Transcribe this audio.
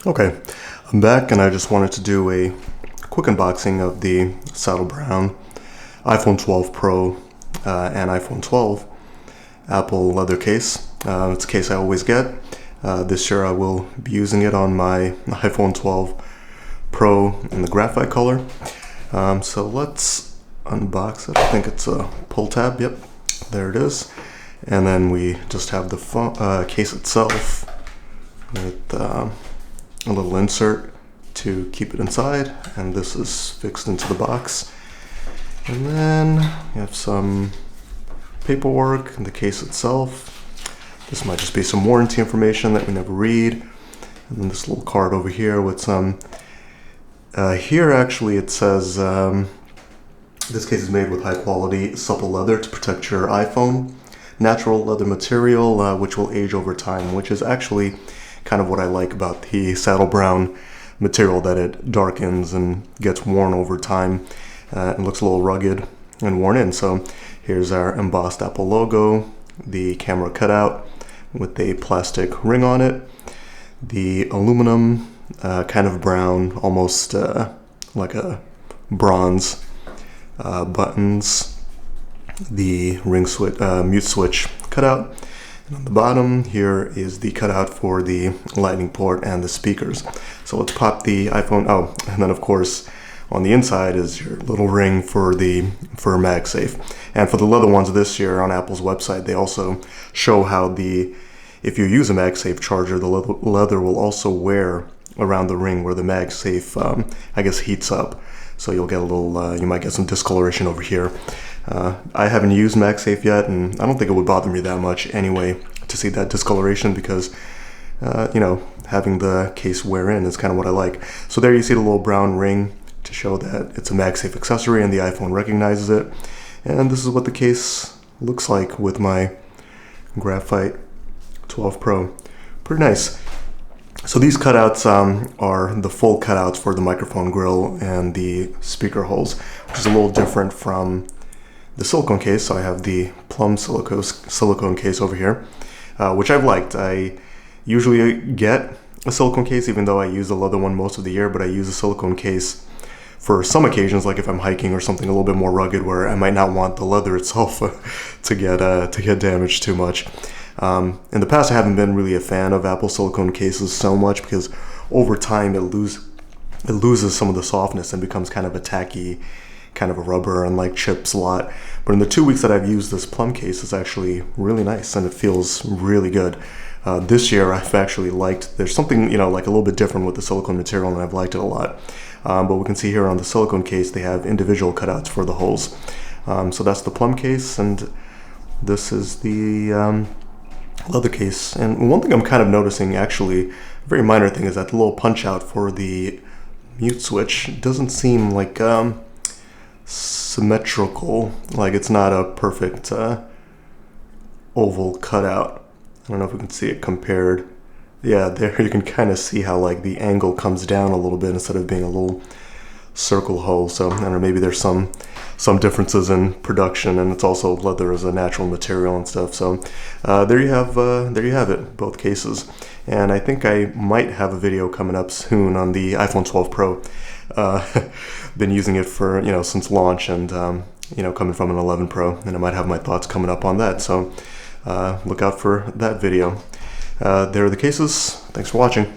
Okay, I'm back and I just wanted to do a quick unboxing of the saddle brown iPhone 12 Pro and iPhone 12 Apple leather case. It's a case I always get. This year I will be using it on my iPhone 12 Pro in the graphite color. So let's unbox it. I think it's a pull tab. Yep, there it is. And then we just have the case itself with a little insert to keep it inside, and this is fixed into the box. And then we have some paperwork in the case itself. This might just be some warranty information that we never read. And then this little card over here with some, here actually it says, this case is made with high quality supple leather to protect your iPhone. Natural leather material which will age over time, which is actually kind of what I like about the saddle brown material, that it darkens and gets worn over time. It looks a little rugged and worn in. So here's our embossed Apple logo, the camera cutout with a plastic ring on it, the aluminum kind of brown, almost like a bronze buttons, the ring switch, mute switch cutout. And on the bottom here is the cutout for the lightning port and the speakers. So let's pop the iPhone. Oh, and then of course on the inside is your little ring for MagSafe. And for the leather ones this year on Apple's website, they also show how if you use a MagSafe charger, the leather will also wear around the ring where the MagSafe I guess heats up. So you'll get a little, you might get some discoloration over here. I haven't used MagSafe yet, and I don't think it would bother me that much anyway to see that discoloration, because you know, having the case wear in is kind of what I like. So there you see the little brown ring to show that it's a MagSafe accessory and the iPhone recognizes it. And this is what the case looks like with my graphite 12 Pro. Pretty nice. So these cutouts are the full cutouts for the microphone grill and the speaker holes, which is a little different from the silicone case. So I have the plum silicone case over here, which I've liked. I usually get a silicone case, even though I use the leather one most of the year, but I use a silicone case for some occasions, like if I'm hiking or something a little bit more rugged where I might not want the leather itself to get damaged too much. In the past, I haven't been really a fan of Apple silicone cases so much, because over time it loses some of the softness and becomes kind of a tacky kind of a rubber and like chips a lot. But in the 2 weeks that I've used this plum case, it's actually really nice and it feels really good. This year I've actually liked, there's something, you know, like a little bit different with the silicone material, and I've liked it a lot. But we can see here on the silicone case they have individual cutouts for the holes. So that's the plum case, and this is the leather case. And one thing I'm kind of noticing, actually, a very minor thing, is that the little punch out for the mute switch doesn't seem like symmetrical, like it's not a perfect oval cutout. I don't know if we can see it compared. Yeah, there you can kind of see how like the angle comes down a little bit instead of being a little circle hole. So I don't know, maybe there's some differences in production, and it's also leather as a natural material and stuff. So there you have it, both cases. And I think I might have a video coming up soon on the iPhone 12 Pro. Been using it for, you know, since launch, and you know, coming from an 11 Pro, and I might have my thoughts coming up on that. So look out for that video. There are the cases. Thanks for watching.